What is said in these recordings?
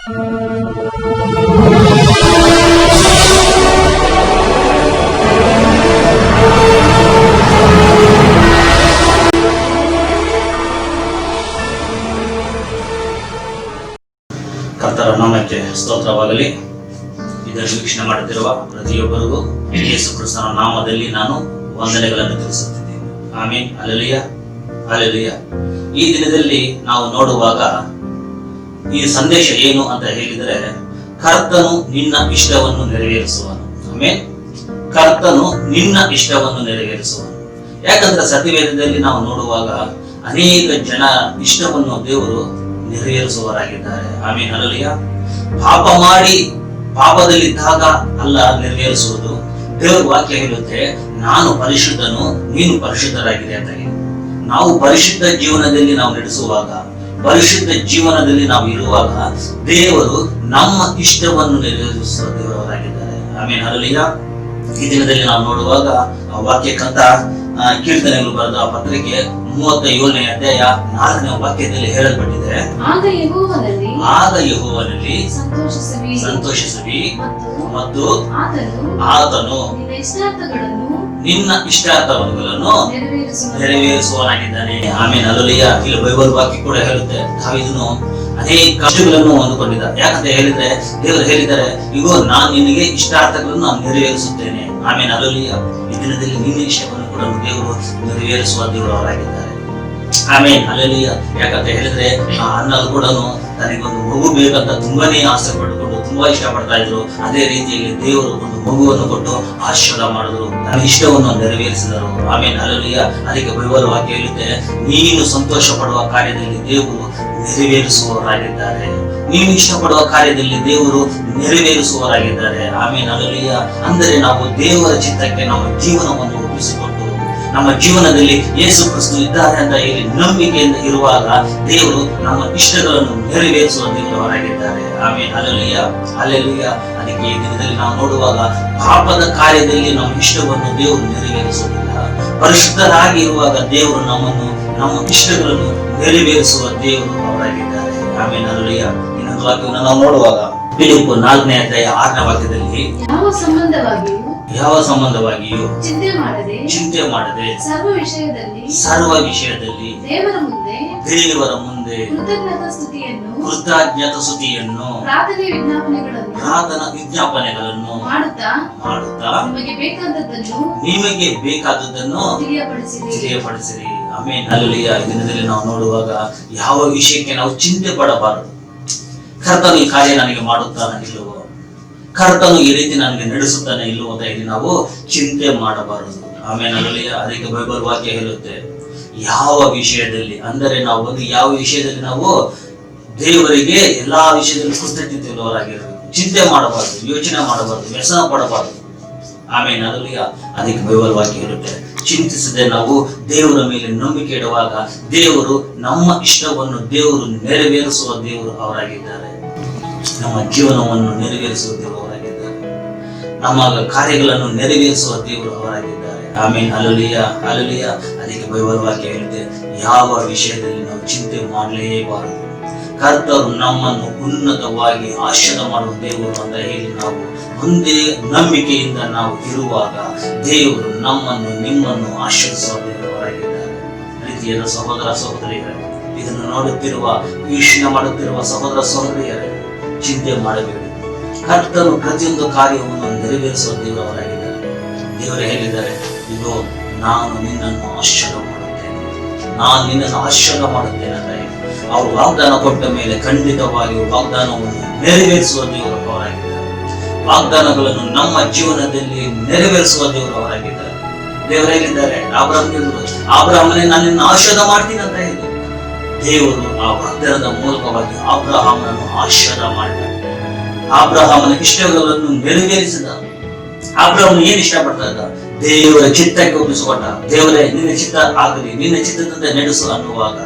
ಕರ್ತರ ನಾಮಕ್ಕೆ ಸ್ತೋತ್ರವಾಗಲಿ. ಇದನ್ನು ವೀಕ್ಷಣೆ ಮಾಡುತ್ತಿರುವ ಪ್ರತಿಯೊಬ್ಬರಿಗೂ ಯೇಸು ಕ್ರಿಸ್ತನ ನಾಮದಲ್ಲಿ ನಾನು ವಂದನೆಗಳನ್ನು ತಿಳಿಸುತ್ತಿದ್ದೇನೆ. ಆಮೆನ್. Hallelujah, hallelujah. ಈ ದಿನದಲ್ಲಿ ನಾವು ನೋಡುವಾಗ ಈ ಸಂದೇಶ ಏನು ಅಂತ ಹೇಳಿದರೆ, ಕರ್ತನು ನಿನ್ನ ಇಷ್ಟವನ್ನು ನೆರವೇರಿಸುವನು. ಆಮೆನ್. ಕರ್ತನು ನಿನ್ನ ಇಷ್ಟವನ್ನು ನೆರವೇರಿಸುವನು. ಯಾಕಂದ್ರೆ ಸತ್ಯವೇದದಲ್ಲಿ ನಾವು ನೋಡುವಾಗ ಅನೇಕ ಜನ ಇಷ್ಟವನ್ನು ದೇವರು ನೆರವೇರಿಸುವವರಾಗಿದ್ದಾರೆ. ಆಮೆನ್. ಹಲ್ಲೆಲೂಯಾ. ಪಾಪ ಮಾಡಿ ಪಾಪದಲ್ಲಿದ್ದಾಗ ಅಲ್ಲ ನೆರವೇರಿಸುವುದು. ದೇವರ ವಾಕ್ಯ ಹೇಳುತ್ತೆ, ನಾನು ಪರಿಶುದ್ಧನು, ನೀನು ಪರಿಶುದ್ಧರಾಗಿದೆ ಅಂತ ಹೇಳಿ. ನಾವು ಪರಿಶುದ್ಧ ಜೀವನದಲ್ಲಿ ನಾವು ನಡೆಸುವಾಗ, ಪರಿಶುದ್ಧ ಜೀವನದಲ್ಲಿ ನಾವು ಇರುವಾಗ ದೇವರು ನಮ್ಮ ಇಷ್ಟವನ್ನು ನೆರವೇರಿಸುವ ದೇವರವರಾಗಿದ್ದಾರೆ. ಆಮೆನ್. ಹಲ್ಲೆಲೂಯಾ. ಈ ದಿನದಲ್ಲಿ ನಾವು ನೋಡುವಾಗ ವಾಕ್ಯಕ್ಕಂತ ಕೀರ್ತನೆಗಳು ಬರೆದ ಪತ್ರಿಕೆ 37ನೇ ಅಧ್ಯಾಯ 4ನೇ ವಾಕ್ಯದಲ್ಲಿ ಹೇಳಲ್ಪಟ್ಟಿದೆ, ಆಗ ಯೆಹೋವನಲ್ಲಿ ಸಂತೋಷಿಸುವಿ ಮತ್ತು ಆತನು ನಿನ್ನ ಇಷ್ಟಾರ್ಥಗಳನ್ನು ನೆರವೇರಿಸುವನಾಗಿದ್ದಾನೆ. ಆಮೇಲೆ ಹಲ್ಲೆಲೂಯಾ. ಇಲ್ಲಿ ಬೈಬಲ್ ವಾಕ್ಯ ಕೂಡ ಹೇಳುತ್ತೆ, ದಾವೀದನು ಅನೇಕ ಕಷ್ಟಗಳನ್ನು ಹೊಂದಿಕೊಂಡಿದ್ದ. ಯಾಕಂತ ಹೇಳಿದ್ರೆ ದೇವರು ಹೇಳಿದ್ದಾರೆ, ಇಗೋ ನಾನು ನಿನಗೆ ಇಷ್ಟಾರ್ಥಗಳನ್ನು ನಾನು ನೆರವೇರಿಸುತ್ತೇನೆ. ಆಮೇಲೆ ಹಲ್ಲೆಲೂಯಾ. ಈ ದಿನದಲ್ಲಿ ನಿನ್ನ ಇಷ್ಟವನ್ನು ಕೂಡ ದೇವರು ನೆರವೇರಿಸುವ ದೇವರವರಾಗಿದ್ದಾರೆ. ಆಮೇನ್. ಹಲ್ಲೆಲೂಯಾ. ಯಾಕಂತ ಹೇಳಿದ್ರೆ ಆ ಅಣ್ಣರು ಕೂಡ ತನಗೊಂದು ಮಗು ಬೇಕಂತ ತುಂಬಾನೇ ಆಸೆ ಪಟ್ಟುಕೊಂಡು ತುಂಬಾ ಇಷ್ಟಪಡ್ತಾ ಇದ್ರು. ಅದೇ ರೀತಿಯಲ್ಲಿ ದೇವರು ಒಂದು ಮಗುವನ್ನು ಕೊಟ್ಟು ಆಶೀರ್ವಾದ ಮಾಡಿದ್ರು, ತನ್ನ ಇಷ್ಟವನ್ನು ನೆರವೇರಿಸಿದರು. ಆಮೇನ್. ಹಲ್ಲೆಲೂಯಾ. ಅದಕ್ಕೆ ಬೈಬಲ್ ವಾಕ್ಯ ಹೇಳುತ್ತೆ, ನೀನು ಸಂತೋಷ ಪಡುವ ಕಾರ್ಯದಲ್ಲಿ ದೇವರು ನೆರವೇರಿಸುವವರಾಗಿದ್ದಾರೆ. ನೀನು ಇಷ್ಟಪಡುವ ಕಾರ್ಯದಲ್ಲಿ ದೇವರು ನೆರವೇರಿಸುವವರಾಗಿದ್ದಾರೆ. ಆಮೇನ್. ಹಲ್ಲೆಲೂಯಾ. ಅಂದರೆ ನಾವು ದೇವರ ಚಿತ್ತಕ್ಕೆ ನಮ್ಮ ಜೀವನವನ್ನು ಒಪ್ಪಿಸಿಕೊಂಡು ನಮ್ಮ ಜೀವನದಲ್ಲಿ ಯೇಸು ಕ್ರಿಸ್ತ ಇದ್ದಾರೆ ಅಂತ ಹೇಳಿ ನಂಬಿಕೆಯಿಂದ ಇರುವಾಗ ದೇವರು ನಮ್ಮ ಇಷ್ಟಗಳನ್ನು ನೆರವೇರಿಸುವ ದೇವರವರಾಗಿದ್ದಾರೆ. ಆಮೇಲೆ ಹಲ್ಲೆಲೂಯಾ, ಹಲ್ಲೆಲೂಯಾ. ಅದಕ್ಕೆ ಈ ದಿನದಲ್ಲಿ ನಾವು ನೋಡುವಾಗ ಪಾಪದ ಕಾರ್ಯದಲ್ಲಿ ನಮ್ಮ ಇಷ್ಟವನ್ನು ದೇವರು ನೆರವೇರಿಸುವುದಿಲ್ಲ. ಪರಿಶುದ್ಧರಾಗಿ ಇರುವಾಗ ದೇವರು ನಮ್ಮ ಇಷ್ಟಗಳನ್ನು ನೆರವೇರಿಸುವ ದೇವರು ಅವರಾಗಿದ್ದಾರೆ. ಆಮೇಲೆ ಹಲ್ಲೆಲೂಯಾ. ಇನ್ನೊಂದು ವಾಕ್ಯವನ್ನು ನಾವು ನೋಡುವಾಗ ಫಿಲಿಪ್ಪು 4ನೇ ಅಧ್ಯಾಯ 6ನೇ ವಾಕ್ಯದಲ್ಲಿ, ಯಾವ ಸಂಬಂಧವಾಗಿಯೂ ಚಿಂತೆ ಮಾಡದೆ ಸರ್ವ ವಿಷಯದಲ್ಲಿ ದೇವರ ಮುಂದೆ ಕೃತಜ್ಞತಾ ಸ್ತುತಿಯನ್ನು ಪ್ರಾರ್ಥನಾ ವಿಜ್ಞಾಪನೆಗಳನ್ನು ಮಾಡುತ್ತಾ ನಿಮಗೆ ಬೇಕಾದದ್ದನ್ನು ತಿಳಿಯಪಡಿಸಿರಿ. ಆಮೇನ್. ಹಲ್ಲೆಲೂಯಾ. ಈ ದಿನದಲ್ಲಿ ನಾವು ನೋಡುವಾಗ ಯಾವ ವಿಷಯಕ್ಕೆ ನಾವು ಚಿಂತೆ ಪಡಬಾರದು. ಕರ್ತನು ಈ ಕಾರ್ಯ ನನಗೆ ಮಾಡುತ್ತಾನೆ ಇಲ್ಲವೋ, ಕರ್ತನು ಈ ರೀತಿ ನನಗೆ ನಡೆಸುತ್ತಾನೆ ಇಲ್ಲವೋ ಅಂತ ಹೇಳಿ ನಾವು ಚಿಂತೆ ಮಾಡಬಾರದು. ಆಮೇಲೆ ಹಲ್ಲೆಲೂಯಾ. ಅದಕ್ಕೆ ಬೈಬಲ್ ವಾಕ್ಯ ಹೇಳುತ್ತೆ, ಯಾವ ವಿಷಯದಲ್ಲಿ ಅಂದರೆ ನಾವು ಯಾವ ವಿಷಯದಲ್ಲಿ ನಾವು ದೇವರಿಗೆ ಎಲ್ಲಾ ವಿಷಯದಲ್ಲಿ ಕೃತಜ್ಞತೆ ಉಳ್ಳವರಾಗಿರಬೇಕು. ಚಿಂತೆ ಮಾಡಬಾರದು, ಯೋಚನೆ ಮಾಡಬಾರದು, ವ್ಯಸನ ಪಡಬಾರದು. ಆಮೇಲೆ ಹಲ್ಲೆಲೂಯಾ. ಅದಕ್ಕೆ ಬೈಬಲ್ ವಾಕ್ಯ ಹೇಳುತ್ತೆ, ಚಿಂತಿಸದೆ ನಾವು ದೇವರ ಮೇಲೆ ನಂಬಿಕೆ ಇಡುವಾಗ ದೇವರು ನಮ್ಮ ಇಷ್ಟವನ್ನು ದೇವರು ನೆರವೇರಿಸುವ ದೇವರು ಅವರಾಗಿದ್ದಾರೆ. ನಮ್ಮ ಜೀವನವನ್ನು ನೆರವೇರಿಸುವ ದೇವರು ಅವರಾಗಿದ್ದಾರೆ. ನಮ್ಮ ಕಾರ್ಯಗಳನ್ನು ನೆರವೇರಿಸುವ ದೇವರು ಅವರಾಗಿದ್ದಾರೆ. ಆಮೇಲೆ ಹಲ್ಲೆಲೂಯಾ, ಹಲ್ಲೆಲೂಯಾ. ಅದಕ್ಕೆ ಬೈಬಲ್ ವಾಕ್ಯ ಹೇಳುತ್ತೆ, ಯಾವ ವಿಷಯದಲ್ಲಿ ನಾವು ಚಿಂತೆ ಮಾಡಲೇಬಾರದು. ಕರ್ತರು ನಮ್ಮನ್ನು ಉನ್ನತವಾಗಿ ಆಶೀರ್ವಾದ ಮಾಡುವ ದೇವರು ಅಂತ ಹೇಳಿ ನಾವು ಒಂದೇ ನಂಬಿಕೆಯಿಂದ ನಾವು ಇರುವಾಗ ದೇವರು ನಮ್ಮನ್ನು ನಿಮ್ಮನ್ನು ಆಶೀರ್ವದಿಸುವ ದೇವರಾಗಿದ್ದಾರೆ. ಪ್ರೀತಿಯಾದ ಸಹೋದರ ಸಹೋದರಿಯರೇ, ಇದನ್ನು ನೋಡುತ್ತಿರುವ ವೀಕ್ಷಣೆ ಮಾಡುತ್ತಿರುವ ಸಹೋದರ ಸಹೋದರಿಯರೇ, ಚಿಂತೆ ಮಾಡಬೇಡಿ. ಕರ್ತನು ಪ್ರತಿಯೊಂದು ಕಾರ್ಯವನ್ನು ನೆರವೇರಿಸುವ ದೇವರವರಾಗಿದ್ದಾರೆ. ದೇವರು ಹೇಳಿದ್ದಾರೆ, ಇದು ನಾನು ನಿನ್ನನ್ನು ಆಶೀರ್ವಾದ ಮಾಡುತ್ತೇನೆ, ನಾನು ನಿನ್ನನ್ನು ಆಶೀರ್ವಾದ ಮಾಡುತ್ತೇನೆ ಅಂತ ಹೇಳಿ ಅವರು ವಾಗ್ದಾನ ಕೊಟ್ಟ ಮೇಲೆ ಖಂಡಿತವಾಗಿ ವಾಗ್ದಾನವನ್ನು ನೆರವೇರಿಸುವ ದೇವರವರಾಗಿದ್ದಾರೆ. ವಾಗ್ದಾನಗಳನ್ನು ನಮ್ಮ ಜೀವನದಲ್ಲಿ ನೆರವೇರಿಸುವ ದೇವರವರಾಗಿದ್ದಾರೆ. ದೇವರು ಹೇಳಿದ್ದಾರೆ, ಅಬ್ರಹಾಮನೇ ನಾನು ನಿನ್ನ ಆಶೀರ್ವಾದ ಮಾಡ್ತೀನಿ ಅಂತ ಹೇಳಿ ದೇವರು ಆ ವಾಗ್ದಾನದ ಮೂಲಕವಾಗಿ ಅಬ್ರಹಾಮನನ್ನು ಆಶೀರ್ವಾದ ಮಾಡಿದ. ಅಬ್ರಹಾಮನ ಇಷ್ಟಗಳನ್ನು ನೆರವೇರಿಸಿದ. ಅಬ್ರಹಾಮನು ಏನ್ ಇಷ್ಟಪಡ್ತಾ ಇದ್ದ? ದೇವರ ಚಿತ್ತಕ್ಕೆ ಒಪ್ಪಿಸಿಕೊಂಡ. ದೇವರೇ ನಿನ್ನ ಚಿತ್ತ ಆಗಲಿ, ನಿನ್ನ ಚಿತ್ತದಂತೆ ನಡೆಸು ಅನ್ನುವಾಗ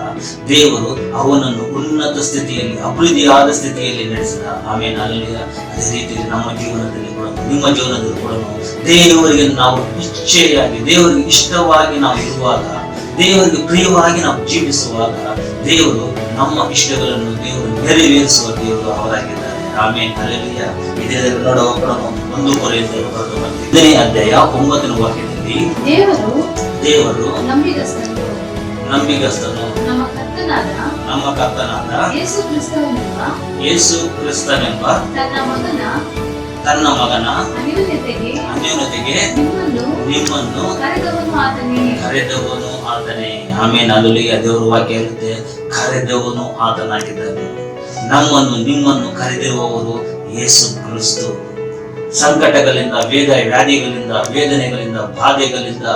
ದೇವರು ಅವನನ್ನು ಉನ್ನತ ಸ್ಥಿತಿಯಲ್ಲಿ, ಅಭಿವೃದ್ಧಿಯಾದ ಸ್ಥಿತಿಯಲ್ಲಿ ನಡೆಸಿದ. ಆಮೇಲೆ ಹಲ್ಲೆಲೂಯಾ. ಅದೇ ರೀತಿಯಲ್ಲಿ ನಮ್ಮ ಜೀವನದಲ್ಲಿ ಕೂಡ, ನಿಮ್ಮ ಜೀವನದಲ್ಲಿ ಕೂಡ ದೇವರಿಗೆ ನಾವು ಇಚ್ಛೆಯಾಗಿ, ದೇವರಿಗೆ ಇಷ್ಟವಾಗಿ ನಾವು ಇರುವಾಗ, ದೇವರಿಗೆ ಪ್ರಿಯವಾಗಿ ನಾವು ಜೀವಿಸುವಾಗ ದೇವರು ನಮ್ಮ ಇಷ್ಟಗಳನ್ನು ದೇವರು ನೆರವೇರಿಸುವ ದೇವರು ಅವರಾಗಿದ್ದಾರೆ. ಆಮೇನ್ ಹಲ್ಲೆಲೂಯ. ಇದರಲ್ಲಿ ನೋಡುವ ಕೂಡ 1 ಕೊರಿಂಥರು ಬರೆದ 5ನೇ ಅಧ್ಯಾಯ 9ನೇ ವಾಕ್ಯದಲ್ಲಿ ದೇವರು ನಂಬಿಗಸ್ತನು ನಮ್ಮ ಕರ್ತನಾದ ಯೇಸು ಕ್ರಿಸ್ತನೆಂಬ ತನ್ನ ಮಗನ ಅನ್ಯೋನ್ಯತೆಗೆ ನಿಮ್ಮನ್ನು ಕರೆದವನು ಆತನೇ. ಆಮೇನ್ ಹಲ್ಲೆಲೂಯ. ದೇವರ ವಾಕ್ಯ ಇರುತ್ತೆ, ಕರೆದವನು ಆತನಾಗಿದ್ದಾನೆ. ನಮ್ಮನ್ನು ನಿಮ್ಮನ್ನು ಕರೆದಿರುವವರು ಯೇಸು ಕ್ರಿಸ್ತು. ಸಂಕಟಗಳಿಂದ, ವ್ಯಾಧಿಗಳಿಂದ, ವೇದನೆಗಳಿಂದ, ಬಾಧೆಗಳಿಂದ,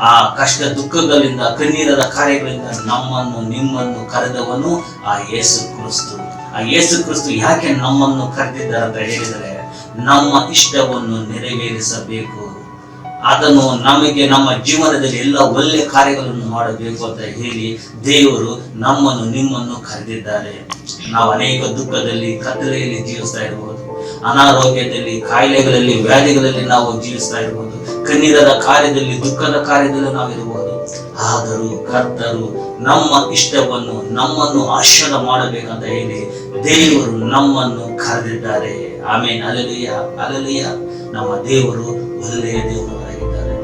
ಆ ಕಷ್ಟ ದುಃಖಗಳಿಂದ, ಕಣ್ಣೀರದ ಕಾರ್ಯಗಳಿಂದ ನಮ್ಮನ್ನು ನಿಮ್ಮನ್ನು ಕರೆದವನು ಆ ಯೇಸು ಕ್ರಿಸ್ತು. ಆ ಯೇಸು ಕ್ರಿಸ್ತು ಯಾಕೆ ನಮ್ಮನ್ನು ಕರೆದಿದ್ದಾರೆ ಅಂತ ಹೇಳಿದರೆ, ನಮ್ಮ ಇಷ್ಟವನ್ನು ನೆರವೇರಿಸಬೇಕು. ಅದನ್ನು ನಮಗೆ ನಮ್ಮ ಜೀವನದಲ್ಲಿ ಎಲ್ಲ ಒಳ್ಳೆ ಕಾರ್ಯಗಳನ್ನು ಮಾಡಬೇಕು ಅಂತ ಹೇಳಿ ದೇವರು ನಮ್ಮನ್ನು ನಿಮ್ಮನ್ನು ಕರೆದಿದ್ದಾರೆ. ನಾವು ಅನೇಕ ದುಃಖದಲ್ಲಿ, ಕತ್ತಲೆಯಲ್ಲಿ ಜೀವಿಸ್ತಾ ಇರಬಹುದು, ಅನಾರೋಗ್ಯದಲ್ಲಿ, ಕಾಯಿಲೆಗಳಲ್ಲಿ, ವ್ಯಾಧಿಗಳಲ್ಲಿ ನಾವು ಜೀವಿಸ್ತಾ ಇರಬಹುದು, ಕಣ್ಣೀರದ ಕಾರ್ಯದಲ್ಲಿ, ದುಃಖದ ಕಾರ್ಯದಲ್ಲಿ ನಾವು ಇರಬಹುದು. ಆದರೂ ಕರ್ತರು ನಮ್ಮ ಇಷ್ಟವನ್ನು, ನಮ್ಮನ್ನು ಆಶೀರ್ವಾದ ಮಾಡಬೇಕಂತ ಹೇಳಿ ದೇವರು ನಮ್ಮನ್ನು ಕರೆದಿದ್ದಾರೆ. ಆಮೇನ್ ಹಲ್ಲೆಲೂಯ, ಹಲ್ಲೆಲೂಯ. ನಮ್ಮ ದೇವರು ಒಳ್ಳೆಯ ದೇವರವರಾಗಿದ್ದಾರೆ.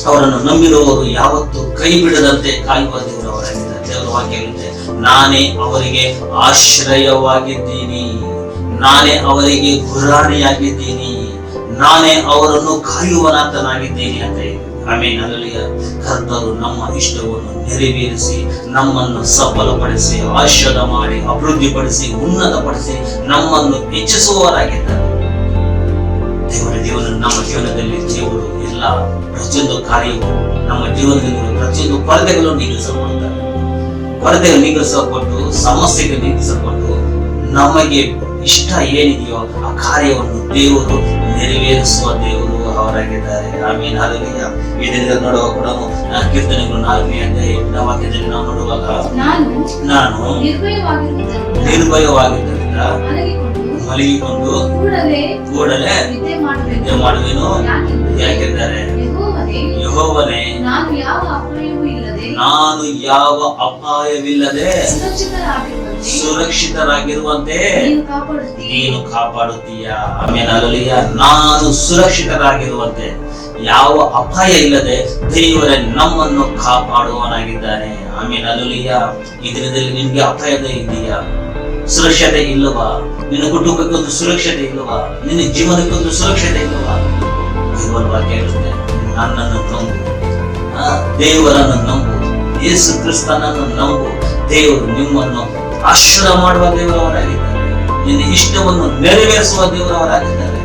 ಅವರನ್ನು ನಂಬಿರುವವರು ಯಾವತ್ತೂ ಕೈ ಬಿಡದಂತೆ ಕಾಯುವ ದೇವರವರಾಗಿದ್ದಾರೆ. ದೇವರ ವಾಕ್ಯ ಇರುತ್ತೆ, ನಾನೇ ಅವರಿಗೆ ಆಶ್ರಯವಾಗಿದ್ದೀನಿ, ನಾನೇ ಅವರಿಗೆ ಗುರಾಣಿಯಾಗಿದ್ದೀನಿ, ನಾನೇ ಅವರನ್ನು ಕಾಯುವನಾತನಾಗಿದ್ದೀನಿ ಅಂತ ಹೇಳಿ. ಆಮೇನ್ ಹಲ್ಲೆಲೂಯ. ಕರ್ತರು ನಮ್ಮ ಇಷ್ಟವನ್ನು ನೆರವೇರಿಸಿ, ನಮ್ಮನ್ನು ಸಫಲಪಡಿಸಿ, ಆಶೀರ್ವಾದ ಮಾಡಿ, ಅಭಿವೃದ್ಧಿಪಡಿಸಿ, ಉನ್ನತಪಡಿಸಿ, ನಮ್ಮನ್ನು ಹೆಚ್ಚಿಸುವವರಾಗಿದ್ದಾರೆ. ನಮ್ಮ ಜೀವನದಲ್ಲಿ ದೇವರು ಎಲ್ಲ ಪ್ರತಿಯೊಂದು ಕಾರ್ಯವು, ನಮ್ಮ ಜೀವನದಲ್ಲಿ ಪ್ರತಿಯೊಂದು ಕೊರತೆಗಳನ್ನು ನೀಗಿಸಲ್ಪಡ್ತಾರೆ. ಕೊರತೆಗಳು ನೀಗಿಸಲ್ಪಟ್ಟು, ಸಮಸ್ಯೆಗಳು ನೀಗಿಸಲ್ಪಟ್ಟು, ನಮಗೆ ಇಷ್ಟ ಏನಿದೆಯೋ ಆ ಕಾರ್ಯವನ್ನು ದೇವರು ನೆರವೇರಿಸುವ ದೇವರು ಅವರಾಗಿದ್ದಾರೆ. ಆಮೇನ್ ಹಲ್ಲೆಲೂಯ. ಈ ದಿನದಲ್ಲಿ ನೋಡುವ ಕೂಡ ಕೀರ್ತನೆಗಳು 4ನೇ ಅಧ್ಯಾಯ 8ನೇ ವಾಕ್ಯದಲ್ಲಿ ನಾವು ನೋಡುವಾಗ, ನಾನು ನಿರ್ಭಯವಾಗಿದ್ದರಿಂದ ಮಲಗಿಕೊಂಡು ಕೂಡಲೇ ನಿದ್ದೆ ಮಾಡುವೆನು. ಯಾಕೆಂದರೆ ಯೆಹೋವನೇ ನಾನು ಯಾವ ಅಪಾಯವಿಲ್ಲದೆ ಸುರಕ್ಷಿತರಾಗಿರುವಂತೆ ನೀನು ಕಾಪಾಡುತ್ತೀಯ. ಆಮೇನ್ ಹಲ್ಲೆಲೂಯ. ನಾನು ಸುರಕ್ಷಿತರಾಗಿರುವಂತೆ, ಯಾವ ಅಪಾಯ ಇಲ್ಲದೆ ದೇವರೇ ನಮ್ಮನ್ನು ಕಾಪಾಡುವನಾಗಿದ್ದಾನೆ. ಆಮೇನ್ ಹಲ್ಲೆಲೂಯ. ಈ ದಿನದಲ್ಲಿ ನಿನ್ಗೆ ಅಪಾಯದ ಇದೆಯಾ? ಸುರಕ್ಷತೆ ಇಲ್ಲವಾ? ನಿನ್ನ ಕುಟುಂಬಕ್ಕೆ ಒಂದು ಸುರಕ್ಷತೆ ಇಲ್ಲವಾ? ನಿನ್ನ ಜೀವನಕ್ಕೆ ಒಂದು ಸುರಕ್ಷತೆ ಇಲ್ಲವಾ? ದೇವರ ವಾಕ್ಯ ಇರುತ್ತೆ, ನನ್ನನ್ನು ನಂಬು, ದೇವರನ್ನು ನಂಬು, ಯೇಸು ಕ್ರಿಸ್ತನನ್ನು ನಂಬು. ದೇವರು ನಿಮ್ಮನ್ನು ಆಶೀರ್ವಾದ ಮಾಡುವ ದೇವರವರಾಗಿದ್ದಾರೆ. ನಿನ್ನ ಇಷ್ಟವನ್ನು ನೆರವೇರಿಸುವ ದೇವರವರಾಗಿದ್ದಾರೆ.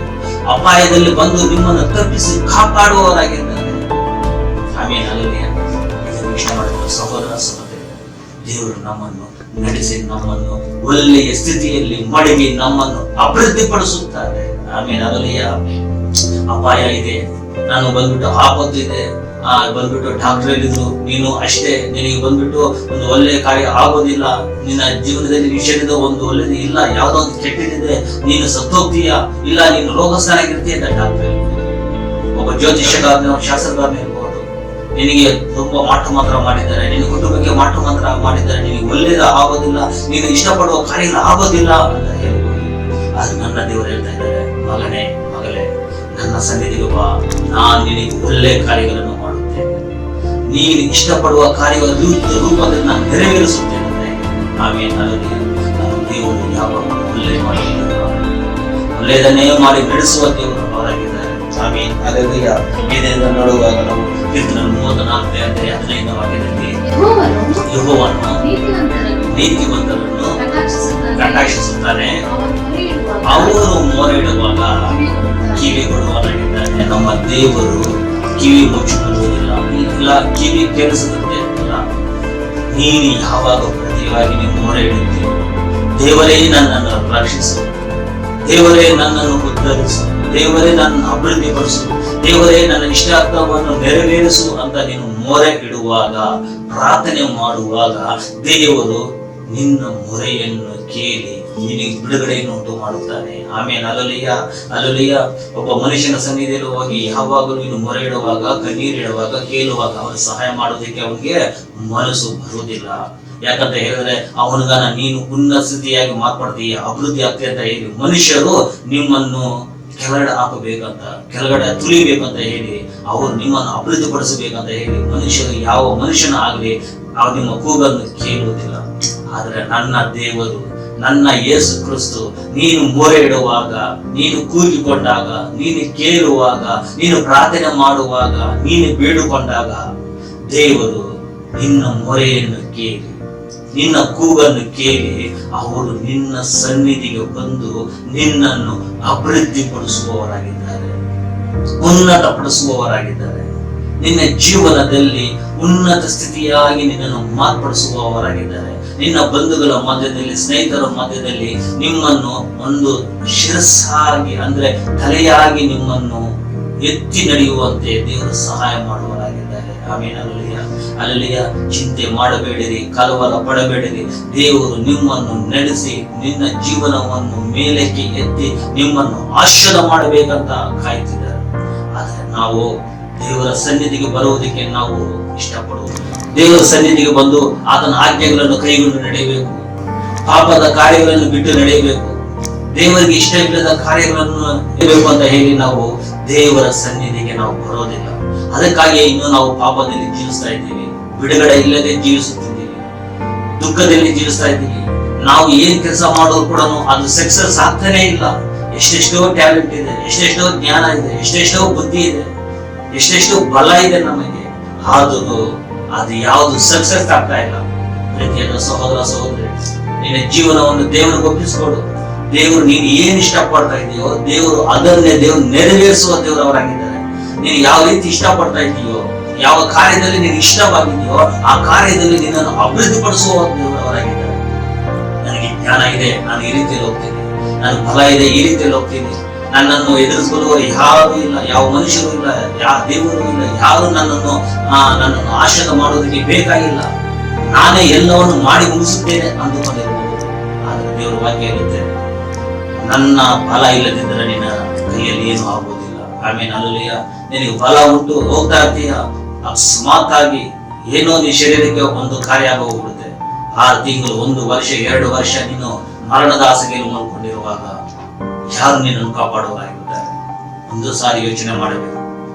ಅಪಾಯದಲ್ಲಿ ಬಂದು ನಿಮ್ಮನ್ನು ತಪ್ಪಿಸಿ ಕಾಪಾಡುವವರಾಗಿದ್ದಾರೆ. ಆಮೇನ್ ಹಲ್ಲೆಲೂಯ. ಇದನ್ನು ಇಷ್ಟ ಮಾಡಿದ ಸಹೋದರ ಸಹೋದರಿ, ದೇವರು ನಮ್ಮನ್ನು ನಡೆಸಿ, ನಮ್ಮನ್ನು ಒಳ್ಳೆಯ ಸ್ಥಿತಿಯಲ್ಲಿ ಮಡಗಿ ನಮ್ಮನ್ನು ಅಭಿವೃದ್ಧಿಪಡಿಸುತ್ತಾರೆ. ಆಮೇನ್ ಹಲ್ಲೆಲೂಯ. ಅಪಾಯ ಇದೆ, ನಾನು ಬಂದ್ಬಿಟ್ಟು ಆಪತ್ತು ಇದೆ, ಬಂದ್ಬಿಟ್ಟು ಡಾಕ್ಟರ್ ಹೇಳಿದ್ರು ನೀನು ಅಷ್ಟೇ, ನಿನಗೆ ಬಂದ್ಬಿಟ್ಟು ಒಂದು ಒಳ್ಳೆಯ ಕಾರ್ಯ ಆಗೋದಿಲ್ಲ, ನಿನ್ನ ಜೀವನದಲ್ಲಿ ವಿಷಯದ ಒಂದು ಒಳ್ಳೆಯದು ಇಲ್ಲ, ಯಾವುದೋ ಒಂದು ಕೆಟ್ಟದಿದೆ, ನೀನು ಸತ್ತೋಗ್ತೀಯ, ಇಲ್ಲ ನೀನು ರೋಗಸ್ಥಾನಾಗಿರ್ತೀಯ ಅಂತ ಡಾಕ್ಟರ್ ಹೇಳ್ಬೋದು. ಒಬ್ಬ ಜ್ಯೋತಿಷ್ಯಗಾರನ, ಶಾಸ್ತ್ರಗಾರನ ಇರ್ಬೋದು, ನಿನಗೆ ತುಂಬಾ ಮಾಟ ಮಂತ್ರ ಮಾಡಿದ್ದಾರೆ, ನಿನ್ನ ಕುಟುಂಬಕ್ಕೆ ಮಾಟ ಮಂತ್ರ ಮಾಡಿದ್ದಾರೆ, ನಿನಗೆ ಒಳ್ಳೇದು ಆಗೋದಿಲ್ಲ, ನೀನು ಇಷ್ಟಪಡುವ ಕಾರ್ಯಗಳು ಆಗೋದಿಲ್ಲ ಅಂತ ಹೇಳ್ಬೋದು. ಆದ್ರೆ ನನ್ನ ದೇವರು ಹೇಳ್ತಾ ಇದ್ದಾರೆ, ಮಗನೇ ಮಗಳೇ, ನನ್ನ ಸನ್ನಿಧಿಗೆ ಬಾ, ನಾನು ನಿನಗೆ ಒಳ್ಳೆಯ ಕಾರ್ಯಗಳನ್ನು ಮಾಡುತ್ತೇನೆ, ನೀನು ಇಷ್ಟಪಡುವ ಕಾರ್ಯಗಳ ರೂಪದಲ್ಲಿ ನಾನು ನೆರವೇರಿಸುತ್ತೇನೆ ಅಂತ ಹೇಳಿ. ಆಮೇನ್ ಹಲ್ಲೆಲೂಯ. ನಾನು ದೇವರು ಯಾವಾಗ ಒಳ್ಳೆಯ ಮಾಡುತ್ತಿದ್ದಾರೆ, ಒಳ್ಳೆಯದನ್ನೇ ಮಾಡಿ ನಡೆಸುವ ದೇವರು ಅವರಾಗಿದ್ದಾರೆ. ಆಮೇನ್ ಹಲ್ಲೆಲೂಯ. ಇದರಿಂದ ನೋಡುವಾಗ ನಾವು ಕೀರ್ತನೆ 34ನೇ ಅಧ್ಯಾಯ 15ನೇ ವಾಕ್ಯದಲ್ಲಿ ಯೆಹೋವನು ನೀತಿವಂತರನ್ನು ಕಟಾಕ್ಷಿಸುತ್ತಾನೆ, ಅವರು ಮೊರೆ ಇಡುವಾಗ ಕಿವಿ ಕೊಡುವವರಾಗಿದ್ದಾನೆ. ನಮ್ಮ ದೇವರು ಕಿವಿ ಮುಚ್ಚಿಕೊಳ್ಳುವುದಿಲ್ಲ, ಇಲ್ಲ ಕಿವಿ ಕೇಳಿಸುತ್ತೆ ಇಲ್ಲ. ನೀನು ಯಾವಾಗ ಪ್ರತಿಯಾಗಿ ನೀವು ಮೊರೆ ಇಡುತ್ತೀಯೋ, ದೇವರೇ ನನ್ನನ್ನು ರಕ್ಷಿಸು, ದೇವರೇ ನನ್ನನ್ನು ಉದ್ಧರಿಸು, ದೇವರೇ ನನ್ನ ಅಭಿವೃದ್ಧಿಪಡಿಸು, ದೇವರೇ ನನ್ನ ಇಷ್ಟಾರ್ಥವನ್ನು ನೆರವೇರಿಸು ಅಂತ ನೀನು ಮೊರೆ ಇಡುವಾಗ, ಪ್ರಾರ್ಥನೆ ಮಾಡುವಾಗ ದೇವರು ನಿನ್ನ ಮೊರೆಯನ್ನು ಕೇಳಿ ನಿನಗೆ ಬಿಡುಗಡೆಯನ್ನು ಉಂಟು ಮಾಡುತ್ತಾನೆ. ಆಮೇಲೆ ಹಲ್ಲೆಲೂಯ. ಒಬ್ಬ ಮನುಷ್ಯನ ಸನ್ನಿಧಿಯಲ್ಲಿ ಹೋಗಿ ಯಾವಾಗಲೂ ನೀನು ಮೊರೆ ಇಡುವಾಗ, ಕಣ್ಣೀರು ಇಡುವಾಗ, ಕೇಳುವಾಗ ಅವನು ಸಹಾಯ ಮಾಡೋದಕ್ಕೆ ಅವನಿಗೆ ಮನಸ್ಸು ಬರುವುದಿಲ್ಲ. ಯಾಕಂತ ಹೇಳಿದ್ರೆ ಅವನಿಗಾನ ನೀನು ಉನ್ನತ ಸ್ಥಿತಿಯಾಗಿ ಮಾರ್ಪಡ್ತೀಯ, ಅಭಿವೃದ್ಧಿ ಆಗ್ತಿ ಅಂತ ಹೇಳಿ ಮನುಷ್ಯರು ನಿಮ್ಮನ್ನು ಕೆಳಗಡೆ ಹಾಕಬೇಕಂತ, ಕೆಳಗಡೆ ತುಳಿಬೇಕಂತ ಹೇಳಿ, ಅವರು ನಿಮ್ಮನ್ನು ಅಭಿವೃದ್ಧಿ ಪಡಿಸಬೇಕಂತ ಹೇಳಿ ಮನುಷ್ಯರು, ಯಾವ ಮನುಷ್ಯನ ಆಗಲಿ ಅವ್ರು ನಿಮ್ಮ ಕೂಗನ್ನು ಕೇಳುವುದಿಲ್ಲ. ಆದರೆ ನನ್ನ ದೇವರು, ನನ್ನ ಯೇಸು ಕ್ರಿಸ್ತು, ನೀನು ಮೊರೆ ಇಡುವಾಗ, ನೀನು ಕೂಗಿಕೊಂಡಾಗ, ನೀನು ಕೇಳುವಾಗ, ನೀನು ಪ್ರಾರ್ಥನೆ ಮಾಡುವಾಗ, ನೀನು ಬೇಡಿಕೊಂಡಾಗ ದೇವರು ನಿನ್ನ ಮೊರೆಯನ್ನು ಕೇಳಿ, ನಿನ್ನ ಕೂಗನ್ನು ಕೇಳಿ ಅವರು ನಿನ್ನ ಸನ್ನಿಧಿಗೆ ಬಂದು ನಿನ್ನನ್ನು ಅಭಿವೃದ್ಧಿ ಪಡಿಸುವವರಾಗಿದ್ದಾರೆ, ಉನ್ನತ ಪಡಿಸುವವರಾಗಿದ್ದಾರೆ. ನಿನ್ನ ಜೀವನದಲ್ಲಿ ಉನ್ನತ ಸ್ಥಿತಿಯಾಗಿ ನಿನ್ನನ್ನು ಮಾರ್ಪಡಿಸುವವರಾಗಿದ್ದಾರೆ. ನಿನ್ನ ಬಂಧುಗಳ ಮಧ್ಯದಲ್ಲಿ, ಸ್ನೇಹಿತರ ಮಧ್ಯದಲ್ಲಿ ನಿಮ್ಮನ್ನು ಒಂದು ಶಿರಸ್ಸಾಗಿ, ಅಂದ್ರೆ ತಲೆಯಾಗಿ ನಿಮ್ಮನ್ನು ಎತ್ತಿ ನಡೆಯುವಂತೆ ದೇವರು ಸಹಾಯ ಮಾಡುವವರಾಗಿದ್ದಾರೆ. ಆಮೇಲೆ ಅಲ್ಲಿಯ ಚಿಂತೆ ಮಾಡಬೇಡಿರಿ, ಕಲವರ ಪಡಬೇಡಿರಿ. ದೇವರು ನಿಮ್ಮನ್ನು ನಡೆಸಿ ನಿನ್ನ ಜೀವನವನ್ನು ಮೇಲಕ್ಕೆ ಎತ್ತಿ ನಿಮ್ಮನ್ನು ಆಶೀರ್ವಾದ ಮಾಡಬೇಕಂತ ಕಾಯ್ತಿದ್ದಾರೆ. ಆದರೆ ನಾವು ದೇವರ ಸನ್ನಿಧಿಗೆ ಬರುವುದಕ್ಕೆ ನಾವು ಇಷ್ಟಪಡುವುದು, ದೇವರ ಸನ್ನಿಧಿಗೆ ಬಂದು ಆತನ ಆಜ್ಞೆಗಳನ್ನು ಕೈಗೊಂಡು ನಡೆಯಬೇಕು, ಪಾಪದ ಕಾರ್ಯಗಳನ್ನು ಬಿಟ್ಟು ನಡೆಯಬೇಕು, ದೇವರಿಗೆ ಇಷ್ಟವಿಲ್ಲದ ಕಾರ್ಯಗಳನ್ನು ಮಾಡಬೇಕು ಅಂತ ಹೇಳಿ ನಾವು ದೇವರ ಸನ್ನಿಧಿಗೆ ನಾವು ಬರೋದಿಲ್ಲ. ಅದಕ್ಕಾಗಿ ಇನ್ನು ನಾವು ಪಾಪದಲ್ಲಿ ಜೀವಿಸ್ತಾ ಇದ್ದೀವಿ, ಬಿಡುಗಡೆ ಇಲ್ಲದೆ ಜೀವಿಸುತ್ತಿದ್ದೀವಿ, ದುಃಖದಲ್ಲಿ ಜೀವಿಸ್ತಾ ಇದ್ದೀವಿ. ನಾವು ಏನ್ ಕೆಲಸ ಮಾಡೋರು ಕೂಡ ಅದು ಸಕ್ಸಸ್ ಆಗ್ತಾನೆ ಇಲ್ಲ. ಎಷ್ಟೆಷ್ಟೋ ಟ್ಯಾಲೆಂಟ್ ಇದೆ, ಎಷ್ಟೆಷ್ಟೋ ಜ್ಞಾನ ಇದೆ, ಎಷ್ಟೆಷ್ಟೋ ಬುದ್ಧಿ ಇದೆ, ಎಷ್ಟೆಷ್ಟೋ ಬಲ ಇದೆ ನಮಗೆ, ಆದರೂ ಅದು ಯಾವುದು ಸಕ್ಸಸ್ ಆಗ್ತಾ ಇಲ್ಲ. ಪ್ರೀತಿಯಾದ ಸಹೋದರ ಸಹೋದರಿ, ನಿನ್ನ ಜೀವನವನ್ನು ದೇವರಿಗೆ ಒಪ್ಪಿಸಿಕೊಡು. ದೇವರು ನೀನು ಏನ್ ಇಷ್ಟಪಡ್ತಾ ಇದೆಯೋ ದೇವರು ಅದನ್ನೇ ದೇವರು ನೆರವೇರಿಸುವ ದೇವರವರಾಗಿದ್ದಾರೆ. ನೀನು ಯಾವ ರೀತಿ ಇಷ್ಟಪಡ್ತಾ ಇದೆಯೋ, ಯಾವ ಕಾರ್ಯದಲ್ಲಿ ನೀನು ಇಷ್ಟವಾಗಿದೆಯೋ ಆ ಕಾರ್ಯದಲ್ಲಿ ನಿನ್ನನ್ನು ಅಭಿವೃದ್ಧಿಪಡಿಸುವ ದೇವರವರಾಗಿದ್ದಾರೆ. ನನಗೆ ಜ್ಞಾನ ಇದೆ, ನಾನು ಈ ರೀತಿಯಲ್ಲಿ ಹೋಗ್ತೀನಿ, ನನಗೆ ಬಲ ಇದೆ, ಈ ರೀತಿಯಲ್ಲಿ ಹೋಗ್ತೀನಿ, ನನ್ನನ್ನು ಎದುರಿಸಿಕೊಳ್ಳುವವರು ಯಾರು ಇಲ್ಲ, ಯಾವ ಮನುಷ್ಯರು ಇಲ್ಲ, ಯಾವ ದೇವರು ಇಲ್ಲ, ಯಾರು ನನ್ನನ್ನು ಆಶೀರ್ವಾದ ಮಾಡೋದಕ್ಕೆ ಬೇಕಾಗಿಲ್ಲ, ನಾನೇ ಎಲ್ಲವನ್ನು ಮಾಡಿ ಮುಗಿಸುತ್ತೇನೆ ಅಂದುಕೊಂಡಿರಬಹುದು. ಆದ್ರೆ ದೇವರ ವಾಕ್ಯ ಇರುತ್ತೆ, ನನ್ನ ಬಲ ಇಲ್ಲದಿದ್ದರೆ ನಿನ್ನ ಕೈಯಲ್ಲಿ ಏನು ಆಗುವುದಿಲ್ಲ. ಆಮೇಲೆ ಅಲ್ಲಿಯ ನಿನಗೆ ಬಲ ಉಂಟು, ಹೋಗ್ತಾ ಇರ್ತೀಯ, ಅಕಸ್ಮಾತ್ ಆಗಿ ಏನೋ ನಿನ್ನ ಶರೀರಕ್ಕೆ ಒಂದು ಕಾರ್ಯ ಆಗೋಗ್ಬಿಡುತ್ತೆ. 6 ತಿಂಗಳು, 1 ವರ್ಷ, 2 ವರ್ಷ ನೀನು ಮರಣದ ಹಾಸಿಗೆಯಲ್ಲಿ ಮಲ್ಕೊಂಡಿರುವಾಗ ಯಾರು ನಿನ್ನನ್ನು ಕಾಪಾಡುವವರಾಗಿದ್ದಾರೆ? ಒಂದು ಸಾರಿ ಯೋಚನೆ ಮಾಡಬೇಕು.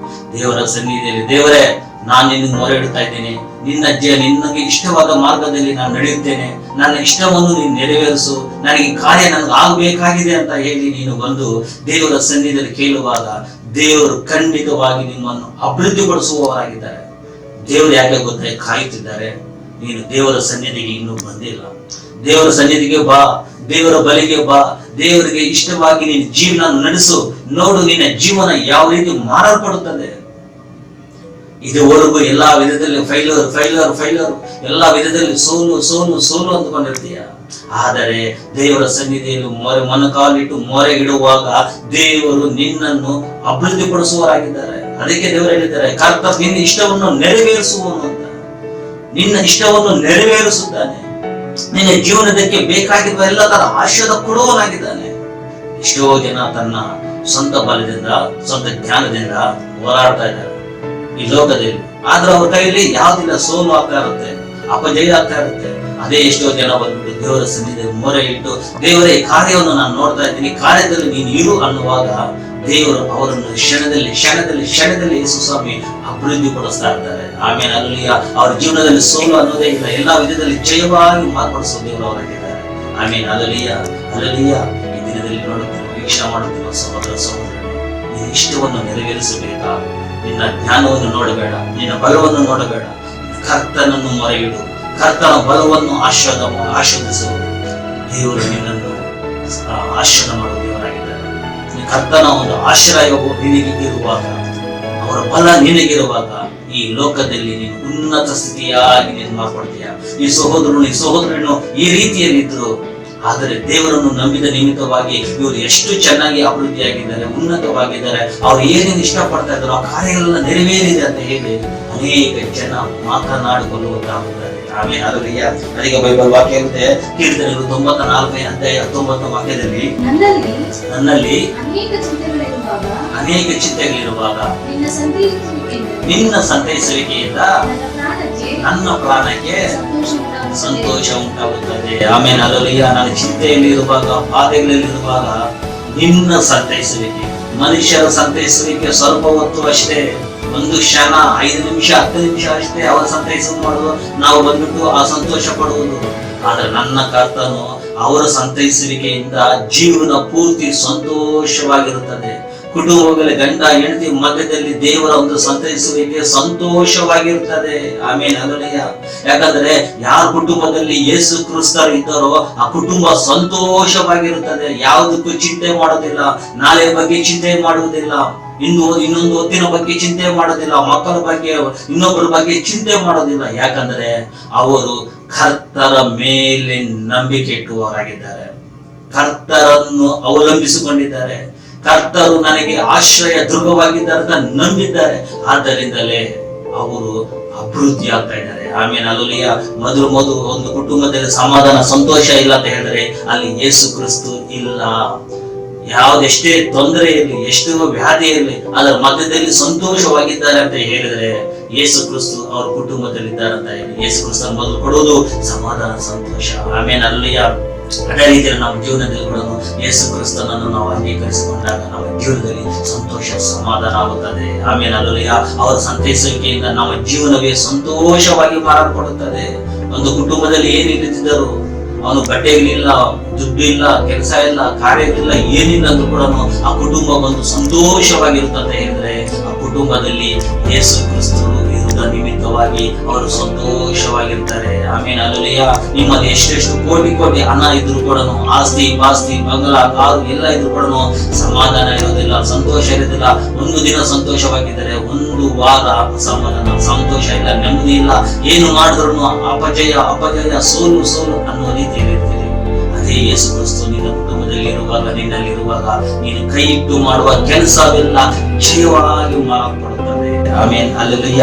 ದೇವರ ಸನ್ನಿಧಿಯಲ್ಲಿ, ದೇವರೇ ನಾನು ನಿನ್ನ ಮೊರೆ ಇಡ್ತಾ ಇದ್ದೇನೆ, ನಿನಗೆ ಇಷ್ಟವಾದ ಮಾರ್ಗದಲ್ಲಿ ನಾನು ನಡೆಯುತ್ತೇನೆ, ನನ್ನ ಇಷ್ಟವನ್ನು ನೀನು ನೆರವೇರಿಸು, ನನಗೆ ಕಾರ್ಯ ನನಗೆ ಆಗಬೇಕಾಗಿದೆ ಅಂತ ಹೇಳಿ ನೀನು ಬಂದು ದೇವರ ಸನ್ನಿಧಿಯಲ್ಲಿ ಕೇಳುವಾಗ ದೇವರು ಖಂಡಿತವಾಗಿ ನಿಮ್ಮನ್ನು ಅಭಿವೃದ್ಧಿಪಡಿಸುವವರಾಗಿದ್ದಾರೆ. ದೇವರು ಯಾಕೆ ಗೊತ್ತಾಗಿ ಕಾಯುತ್ತಿದ್ದಾರೆ? ನೀನು ದೇವರ ಸನ್ನಿಧಿಗೆ ಇನ್ನೂ ಬಂದಿಲ್ಲ. ದೇವರ ಸನ್ನಿಧಿಗೆ ಬಾ, ದೇವರ ಬಳಿಗೆ ಬಾ, ದೇವರಿಗೆ ಇಷ್ಟವಾಗಿ ನೀನು ಜೀವನ ನಡೆಸು. ನೋಡು ನಿನ್ನ ಜೀವನ ಯಾವ ರೀತಿ ಮಾರಲ್ಪಡುತ್ತದೆ. ಇದುವರೆಗೂ ಎಲ್ಲಾ ವಿಧದಲ್ಲಿ ಫೈಲರ್, ಎಲ್ಲಾ ವಿಧದಲ್ಲಿ ಸೋಲು ಅಂದುಕೊಂಡಿರ್ತೀಯ. ಆದರೆ ದೇವರ ಸನ್ನಿಧಿಯಲ್ಲಿ ಮೊಣಕಾಲಿಟ್ಟು ಮೊರೆ ಇಡುವಾಗ ದೇವರು ನಿನ್ನನ್ನು ಅಭಿವೃದ್ಧಿಪಡಿಸುವವರಾಗಿದ್ದಾರೆ. ಅದಕ್ಕೆ ದೇವರು ಹೇಳಿದ್ದಾರೆ, ಕರ್ತನ ನಿನ್ನ ಇಷ್ಟವನ್ನು ನೆರವೇರಿಸುವನು ಅಂತ. ನಿನ್ನ ಇಷ್ಟವನ್ನು ನೆರವೇರಿಸುತ್ತಾನೆ, ನಿನ್ನ ಜೀವನದಕ್ಕೆ ಬೇಕಾಗಿರುವ ಎಲ್ಲ ತರ ಆಶೀರ್ವಾದ ಕೊಡುವನಾಗಿದ್ದಾನೆ. ಎಷ್ಟೋ ಜನ ತನ್ನ ಸ್ವಂತ ಬಲದಿಂದ, ಸ್ವಂತ ಜ್ಞಾನದಿಂದ ಹೋರಾಡ್ತಾ ಇದ್ದಾರೆ ಈ ಲೋಕದಲ್ಲಿ. ಆದ್ರೆ ಅವ್ರ ಕೈಯಲ್ಲಿ ಯಾವ್ದಿಲ್ಲ, ಸೋಲು ಆಗ್ತಾ ಇರುತ್ತೆ, ಅಪಜಯ ಆಗ್ತಾ ಇರುತ್ತೆ. ಅದೇ ಎಷ್ಟೋ ಜನ ಬಂದ್ಬಿಟ್ಟು ದೇವರ ಸನ್ನಿಧಿಯಲ್ಲಿ ಮೊರೆ ಇಟ್ಟು, ದೇವರ ಈ ಕಾರ್ಯವನ್ನು ನಾನು ನೋಡ್ತಾ ಇದ್ದೀನಿ, ಕಾರ್ಯದಲ್ಲಿ ನೀನು ಇರು ಅನ್ನುವಾಗ ದೇವರು ಅವರನ್ನು ಕ್ಷಣದಲ್ಲಿ ಯೇಸು ಸ್ವಾಮಿ ಅಭಿವೃದ್ಧಿ ಪಡಿಸ್ತಾ ಇರ್ತಾರೆ. ಆಮೇಲೆ ಅಲ್ಲಿ ಅವ್ರ ಜೀವನದಲ್ಲಿ ಸೋಲು ಅನ್ನೋದೇ ಇಲ್ಲ, ಎಲ್ಲಾ ವಿಧದಲ್ಲಿ ಜಯವಾಗಿ ಮಾರ್ಪಡಿಸೋ ದೇವರು ಅವರಾಗಿದ್ದಾರೆ. ಆಮೇಲೆ ಅಲಲಿಯ ಈ ದಿನದಲ್ಲಿ ನೋಡುತ್ತಿರುವ, ವೀಕ್ಷಣೆ ಮಾಡುತ್ತಿರುವ ಸಹೋದರ ಸಹೋದರಿ, ನಿನ್ನ ಇಷ್ಟವನ್ನು ನೆರವೇರಿಸಬೇಕಾ? ನಿನ್ನ ಜ್ಞಾನವನ್ನು ನೋಡಬೇಡ, ನಿನ್ನ ಬಲವನ್ನು ನೋಡಬೇಡ, ಕರ್ತನನ್ನು ಮೊರೆ ಇಡು, ಕರ್ತನ ಬಲವನ್ನು ಆಶೀರ್ವದಿಸು. ದೇವರು ನಿನ್ನನ್ನು ಆಶೀರ್ವಾದ ಮಾಡುವ ದೇವರಾಗಿದ್ದಾರೆ. ಕರ್ತನ ಒಂದು ಆಶ್ರಯವು ನಿನಗೆ ಇರುವಾಗ, ಅವರ ಬಲ ನಿನಗಿರುವಾಗ ಈ ಲೋಕದಲ್ಲಿ ನೀನು ಉನ್ನತ ಸ್ಥಿತಿಯಾಗಿ ನೀನು ಮಾರ್ಪಡ್ತೀಯ. ಈ ಸಹೋದರನು ಈ ರೀತಿಯಲ್ಲಿ ಇದ್ರು, ಆದರೆ ದೇವರನ್ನು ನಂಬಿದ ನಿಮಿತ್ತವಾಗಿ ಇವರು ಎಷ್ಟು ಚೆನ್ನಾಗಿ ಅಭಿವೃದ್ಧಿಯಾಗಿದ್ದಾರೆ, ಉನ್ನತವಾಗಿದ್ದಾರೆ, ಅವ್ರು ಏನೇನು ಇಷ್ಟಪಡ್ತಾ ಇದ್ರು ಆ ಕಾರ್ಯಗಳೆಲ್ಲ ನೆರವೇರಿದೆ ಅಂತ ಹೇಳಿ ಅನೇಕ ಜನ ಮಾತನಾಡಿಕೊಳ್ಳುವಂತಾಗುತ್ತಾರೆ. ಆಮೇಲೆ ಅದಕ್ಕೆ ಬೈಬಲ್ ವಾಕ್ಯ ಇರುತ್ತೆ, ಕೀರ್ತನೆಗಳು 94ನೇ ಅಧ್ಯಾಯ 19ನೇ ವಾಕ್ಯದಲ್ಲಿ, ನನ್ನಲ್ಲಿ ಅನೇಕ ಚಿಂತೆಗಳಿರುವಾಗ ನಿನ್ನ ಸಂತೈಸುವಿಕೆಯಿಂದ ನನ್ನ ಪ್ರಾಣಕ್ಕೆ ಸಂತೋಷ ಉಂಟಾಗುತ್ತದೆ. ಆಮೇಲೆ ಅಲ್ಲೂಯ್ಯ, ನಾನು ಚಿಂತೆಯಲ್ಲಿ ಇರುವಾಗ, ಬಾಧೆಗಳಲ್ಲಿ ಇರುವಾಗ ನಿನ್ನ ಸಂತೈಸುವಿಕೆ, ಮನುಷ್ಯರ ಸಂತೈಸುವಿಕೆ ಸ್ವಲ್ಪ ಹೊತ್ತು ಅಷ್ಟೇ, ಒಂದು ಕ್ಷಣ, 5 ನಿಮಿಷ 10 ನಿಮಿಷ ಅಷ್ಟೇ ಅವರ ಸಂತೈಸುವುದು ಮಾಡುವುದು, ನಾವು ಬಂದ್ಬಿಟ್ಟು ಆ ಸಂತೋಷ ಪಡುವುದು. ಆದ್ರೆ ನನ್ನ ಕರ್ತನು ಅವರ ಸಂತೈಸುವಿಕೆಯಿಂದ ಜೀವನ ಪೂರ್ತಿ ಸಂತೋಷವಾಗಿರುತ್ತದೆ. ಕುಟುಂಬಗಳಲ್ಲಿ ಗಂಡ ಹೆಂಡತಿ ಮಧ್ಯದಲ್ಲಿ ದೇವರ ಒಂದು ಸಂತೈಸುವಿಕೆ ಸಂತೋಷವಾಗಿರುತ್ತದೆ. ಆಮೇಲೆ ಅಲ್ಲೂಯ್ಯ, ಯಾಕಂದ್ರೆ ಯಾರ ಕುಟುಂಬದಲ್ಲಿ ಯೇಸು ಕ್ರಿಸ್ತರು ಇದ್ದಾರೋ ಆ ಕುಟುಂಬ ಸಂತೋಷವಾಗಿರುತ್ತದೆ. ಯಾವುದಕ್ಕೂ ಚಿಂತೆ ಮಾಡೋದಿಲ್ಲ, ನಾಳೆ ಬಗ್ಗೆ ಚಿಂತೆ ಮಾಡುವುದಿಲ್ಲ, ಇನ್ನೊಂದು ಹೊತ್ತಿನ ಬಗ್ಗೆ ಚಿಂತೆ ಮಾಡೋದಿಲ್ಲ, ಮಕ್ಕಳ ಬಗ್ಗೆ, ಇನ್ನೊಬ್ಬರ ಬಗ್ಗೆ ಚಿಂತೆ ಮಾಡೋದಿಲ್ಲ. ಯಾಕಂದ್ರೆ ಅವರು ಕರ್ತರ ಮೇಲೆ ನಂಬಿಕೆ ಇಟ್ಟುವವರಾಗಿದ್ದಾರೆ, ಕರ್ತರನ್ನು ಅವಲಂಬಿಸಿಕೊಂಡಿದ್ದಾರೆ, ಕರ್ತರು ನನಗೆ ಆಶ್ರಯ ದುರ್ಗವಾಗಿದ್ದಾರೆ ಅಂತ ನಂಬಿದ್ದಾರೆ. ಆದ್ದರಿಂದಲೇ ಅವರು ಅಭಿವೃದ್ಧಿ ಆಗ್ತಾ ಇದ್ದಾರೆ. ಆಮೇಲೆ ಅಲ್ಲೂಯ್ಯ, ಮೊದಲು ಒಂದು ಕುಟುಂಬದಲ್ಲಿ ಸಮಾಧಾನ ಸಂತೋಷ ಇಲ್ಲ ಅಂತ ಹೇಳಿದ್ರೆ ಅಲ್ಲಿ ಯೇಸು ಕ್ರಿಸ್ತು ಇಲ್ಲ. ಯಾವುದೆಷ್ಟೇ ತೊಂದರೆ ಇರಲಿ, ಎಷ್ಟು ವ್ಯಾಧಿ ಇರಲಿ, ಅದರ ಮಧ್ಯದಲ್ಲಿ ಸಂತೋಷವಾಗಿದ್ದಾರೆ ಅಂತ ಹೇಳಿದ್ರೆ ಯೇಸು ಕ್ರಿಸ್ತು ಅವ್ರ ಕುಟುಂಬದಲ್ಲಿ ಇದ್ದಾರೆ ಅಂತ ಹೇಳಿ. ಯೇಸು ಕ್ರಿಸ್ತ ಮೊದಲು ಕೊಡೋದು ಸಮಾಧಾನ, ಸಂತೋಷ. ಆಮೇಲೆ ಅಲ್ಲೂಯ್ಯ, ಅದೇ ರೀತಿಯಲ್ಲಿ ನಮ್ಮ ಜೀವನದಲ್ಲಿ ಕೂಡ ಯೇಸು ಕ್ರಿಸ್ತನನ್ನು ನಾವು ಅಂಗೀಕರಿಸಿಕೊಂಡಾಗ ನಮ್ಮ ಜೀವನದಲ್ಲಿ ಸಂತೋಷ, ಸಮಾಧಾನ ಆಗುತ್ತದೆ. ಆಮೇಲೆ ಅಲ್ಲೂಯ್ಯ, ಅವರ ಸಂತೈಸುವಿಕೆಯಿಂದ ನಮ್ಮ ಜೀವನವೇ ಸಂತೋಷವಾಗಿ ಮಾರಲ್ಪಡುತ್ತದೆ. ಒಂದು ಕುಟುಂಬದಲ್ಲಿ ಏನಿಲ್ಲದಿದ್ದರು, ಅವನು ಬಟ್ಟೆಗಳಿಲ್ಲ, ದುಡ್ಡು ಇಲ್ಲ, ಕೆಲಸ ಇಲ್ಲ, ಕಾರ್ಯಗಳಿಲ್ಲ, ಏನಿಲ್ಲ ಅಂದ್ರೂ ಕೂಡ ಆ ಕುಟುಂಬ ಒಂದು ಸಂತೋಷವಾಗಿರುತ್ತದೆ ಹೇಳಿದ್ರೆ ಆ ಕುಟುಂಬದಲ್ಲಿ ಯೇಸು ಕ್ರಿಸ್ತರು ಇರುವುದರ ನಿಮಿತ್ತವಾಗಿ ಅವರು ಸಂತೋಷವಾಗಿರ್ತಾರೆ. ಆಮೇಲೆ ಅಲ್ಲೂಯ್ಯ, ನಿಮ್ಮಲ್ಲಿ ಎಷ್ಟೆಷ್ಟು ಕೋಟಿ ಹಣ ಇದ್ರು ಕೂಡ, ಆಸ್ತಿ ಪಾಸ್ತಿ, ಬಂಗಲ, ಕಾರು ಎಲ್ಲ ಇದ್ರು ಕೂಡ ಸಮಾಧಾನ ಇರೋದಿಲ್ಲ, ಸಂತೋಷ ಇರೋದಿಲ್ಲ. ಒಂದು ದಿನ ಸಂತೋಷವಾಗಿದ್ದರೆ ಒಂದು ವಾರ ಅಸಮಾಧಾನ, ಸಂತೋಷ ಇಲ್ಲ, ನೆಮ್ಮದಿ ಇಲ್ಲ, ಏನು ಮಾಡಿದ್ರು ಅಪಜಯ, ಸೋಲು ಅನ್ನುವ ರೀತಿಯಲ್ಲಿ ಇರ್ತೀರಿ. ಅದೇ ಯೇಸು ಕ್ರಿಸ್ತು ನಿನ್ನ ಕುಟುಂಬದಲ್ಲಿ ಇರುವಾಗ, ನಿನ್ನಲ್ಲಿರುವಾಗ, ನೀನು ಕೈ ಇಟ್ಟು ಮಾಡುವ ಕೆಲಸವೆಲ್ಲ ಜಯವಾಗಿ ಮಾರಲ್ಪಡುತ್ತದೆ. ಆಮೇಲೆ ಅಲ್ಲೂಯ್ಯ,